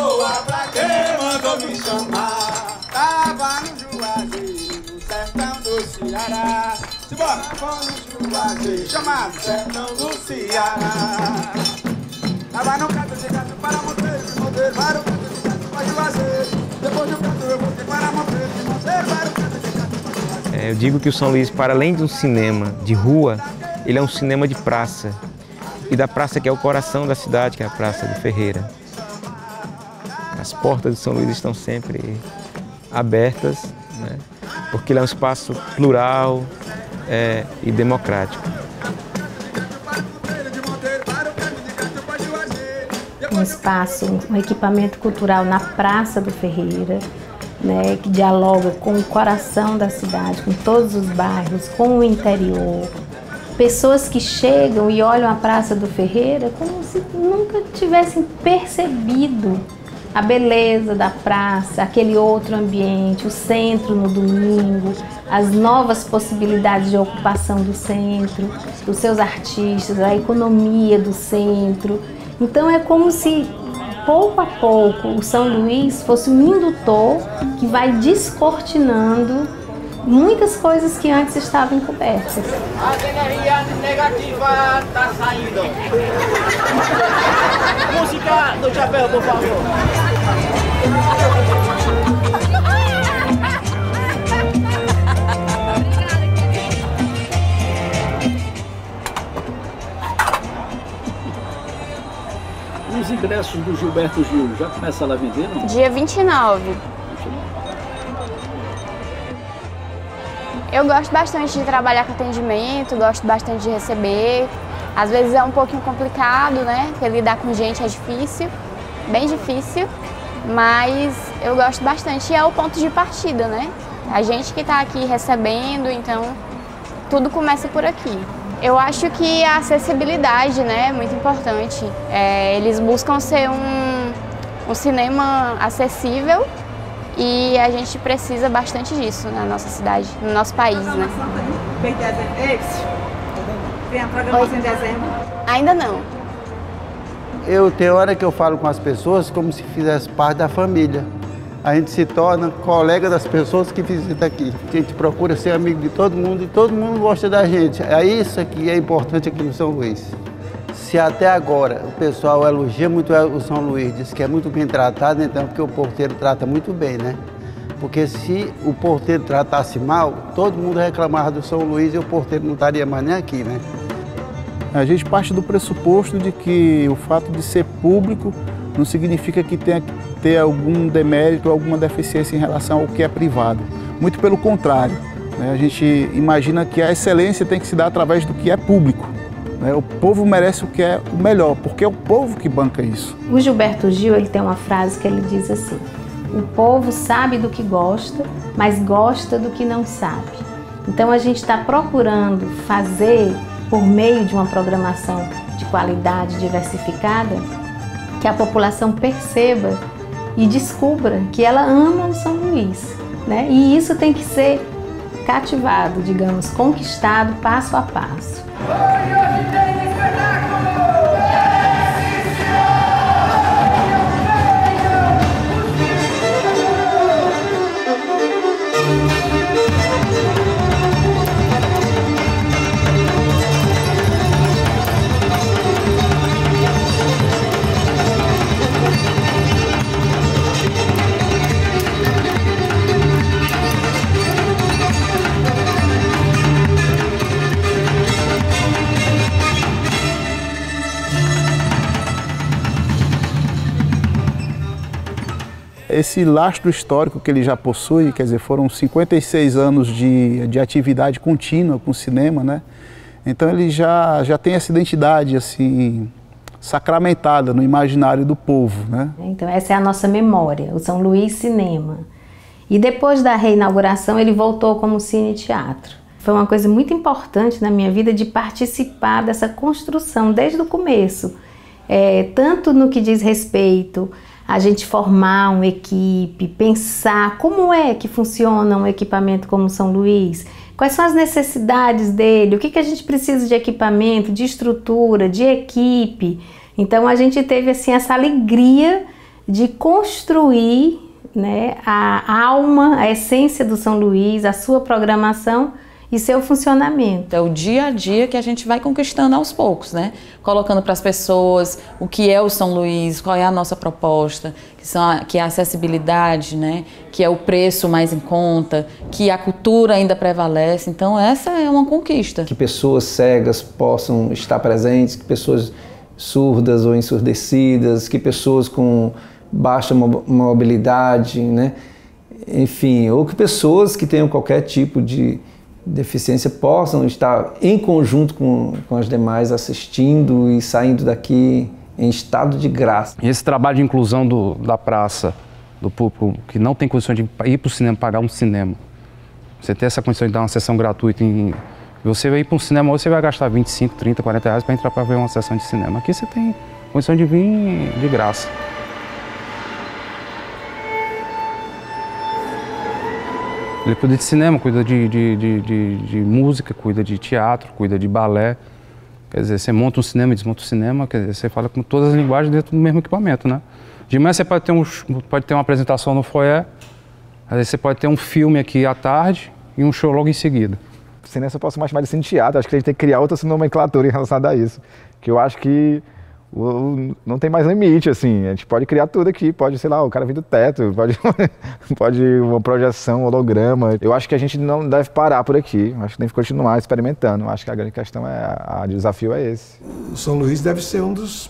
boa pra quem mandou me chamar. Tava no Juazeiro, no sertão do Ceará. Simbora! Tava no Juazeiro, chamado sertão do Ceará. Tava no canto de gato para Monteiro, para o canto de gato para Juazeiro. Depois do canto eu voltei para Monteiro, para o canto de gato para Juazeiro. Eu digo que o São Luís, para além de um cinema de rua, ele é um cinema de praça. E da praça que é o coração da cidade, que é a Praça de Ferreira. As portas de São Luís estão sempre abertas, né? Porque ele é um espaço plural e democrático. Um espaço, um equipamento cultural na Praça do Ferreira, né, que dialoga com o coração da cidade, com todos os bairros, com o interior. Pessoas que chegam e olham a Praça do Ferreira como se nunca tivessem percebido a beleza da praça, aquele outro ambiente, o centro no domingo, as novas possibilidades de ocupação do centro, dos seus artistas, a economia do centro. Então é como se, pouco a pouco, o São Luís fosse um indutor que vai descortinando muitas coisas que antes estavam encobertas. A energia negativa está saindo. Música do chapéu, por favor. Os ingressos do Gilberto Gil já começaram a vender, não? Dia 29. Eu gosto bastante de trabalhar com atendimento, gosto bastante de receber. Às vezes é um pouquinho complicado, né? Porque lidar com gente é difícil, bem difícil, mas eu gosto bastante e é o ponto de partida, né? A gente que está aqui recebendo, então tudo começa por aqui. Eu acho que a acessibilidade, né, é muito importante. Eles buscam ser um cinema acessível e a gente precisa bastante disso na nossa cidade, no nosso país, né? Tem a programação em dezembro? Ainda não. Tem hora que eu falo com as pessoas como se fizesse parte da família. A gente se torna colega das pessoas que visitam aqui. A gente procura ser amigo de todo mundo e todo mundo gosta da gente. É isso que é importante aqui no São Luís. Se até agora o pessoal elogia muito o São Luís, diz que é muito bem tratado, então porque o porteiro trata muito bem, né? Porque se o porteiro tratasse mal, todo mundo reclamava do São Luís e o porteiro não estaria mais nem aqui, né? A gente parte do pressuposto de que o fato de ser público não significa que tenha que ter algum demérito, alguma deficiência em relação ao que é privado. Muito pelo contrário, né? A gente imagina que a excelência tem que se dar através do que é público. O povo merece o que é o melhor, porque é o povo que banca isso. O Gilberto Gil, ele tem uma frase que ele diz assim: o povo sabe do que gosta, mas gosta do que não sabe. Então a gente está procurando fazer, por meio de uma programação de qualidade diversificada, que a população perceba e descubra que ela ama o São Luís, né? E isso tem que ser cativado, digamos, conquistado passo a passo. Esse lastro histórico que ele já possui, quer dizer, foram 56 anos de atividade contínua com o cinema, né? Então ele já tem essa identidade assim sacramentada no imaginário do povo, né? Então essa é a nossa memória, o São Luís Cinema. E depois da reinauguração ele voltou como cine-teatro. Foi uma coisa muito importante na minha vida de participar dessa construção desde o começo, tanto no que diz respeito a gente formar uma equipe, pensar como é que funciona um equipamento como o São Luís, quais são as necessidades dele, o que a gente precisa de equipamento, de estrutura, de equipe. Então a gente teve assim essa alegria de construir, né, a alma, a essência do São Luís, a sua programação e seu funcionamento. É o dia a dia que a gente vai conquistando aos poucos, né? Colocando para as pessoas o que é o São Luís, qual é a nossa proposta, que é a acessibilidade, né? Que é o preço mais em conta, que a cultura ainda prevalece. Então essa é uma conquista. Que pessoas cegas possam estar presentes, que pessoas surdas ou ensurdecidas, que pessoas com baixa mobilidade, né? Enfim, ou que pessoas que tenham qualquer tipo de deficiência possam estar em conjunto com as demais assistindo e saindo daqui em estado de graça. E esse trabalho de inclusão da praça, do público que não tem condições de ir para o cinema, pagar um cinema, você ter essa condição de dar uma sessão gratuita, você vai ir para um cinema, hoje você vai gastar 25, 30, 40 reais para entrar para ver uma sessão de cinema. Aqui você tem condição de vir de graça. Ele cuida de cinema, cuida de música, cuida de teatro, cuida de balé. Quer dizer, você monta um cinema e desmonta um cinema, quer dizer, você fala com todas as linguagens dentro do mesmo equipamento, né? De manhã você pode ter uma apresentação no foyer, às vezes você pode ter um filme aqui à tarde e um show logo em seguida. O cinema eu posso mais chamar de cine teatro, acho que a gente tem que criar outra nomenclatura em relação a isso. Que eu acho que não tem mais limite, assim, a gente pode criar tudo aqui, pode, sei lá, o cara vir do teto, pode uma projeção, holograma. Eu acho que a gente não deve parar por aqui, acho que tem que continuar experimentando, acho que a grande questão o desafio é esse. O São Luís deve ser um dos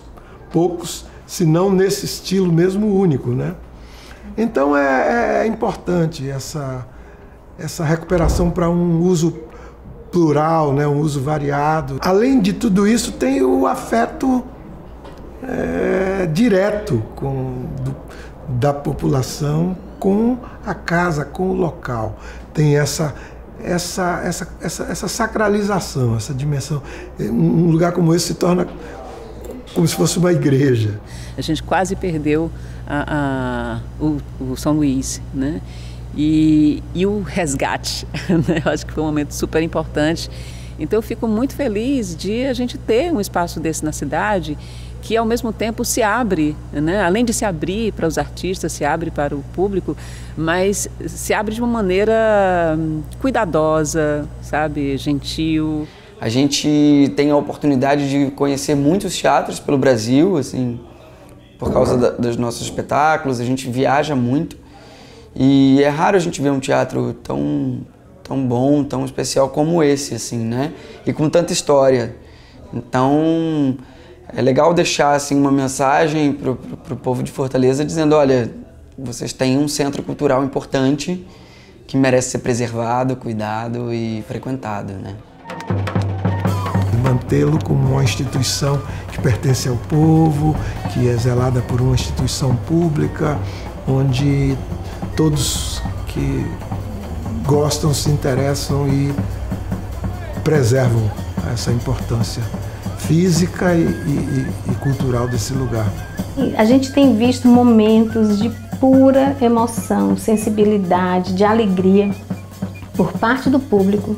poucos, se não nesse estilo mesmo, único, né? Então é importante essa recuperação para um uso plural, né? Um uso variado. Além de tudo isso, tem o afeto direto da população com a casa, com o local. Tem essa sacralização, essa dimensão. Um lugar como esse se torna como se fosse uma igreja. A gente quase perdeu o São Luís, né? E o resgate, né? Eu acho que foi um momento super importante. Então eu fico muito feliz de a gente ter um espaço desse na cidade que ao mesmo tempo se abre, né? Além de se abrir para os artistas, se abre para o público, mas se abre de uma maneira cuidadosa, sabe, gentil. A gente tem a oportunidade de conhecer muitos teatros pelo Brasil, assim, por causa dos nossos espetáculos, a gente viaja muito e é raro a gente ver um teatro tão bom, tão especial como esse, assim, né? E com tanta história. Então é legal deixar assim uma mensagem pro povo de Fortaleza dizendo, olha, vocês têm um centro cultural importante que merece ser preservado, cuidado e frequentado, né? Mantê-lo como uma instituição que pertence ao povo, que é zelada por uma instituição pública, onde todos que gostam, se interessam e preservam essa importância física e cultural desse lugar. A gente tem visto momentos de pura emoção, sensibilidade, de alegria por parte do público,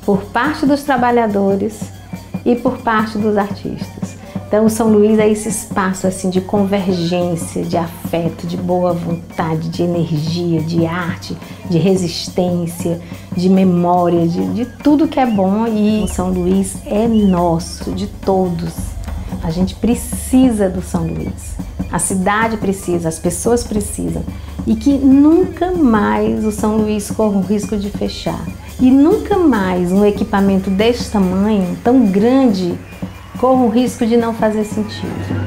por parte dos trabalhadores e por parte dos artistas. Então o São Luís é esse espaço assim de convergência, de afeto, de boa vontade, de energia, de arte, de resistência, de memória, de tudo que é bom. E o São Luís é nosso, de todos. A gente precisa do São Luís. A cidade precisa, as pessoas precisam. E que nunca mais o São Luís corra o risco de fechar. E nunca mais um equipamento desse tamanho, tão grande, corra o risco de não fazer sentido.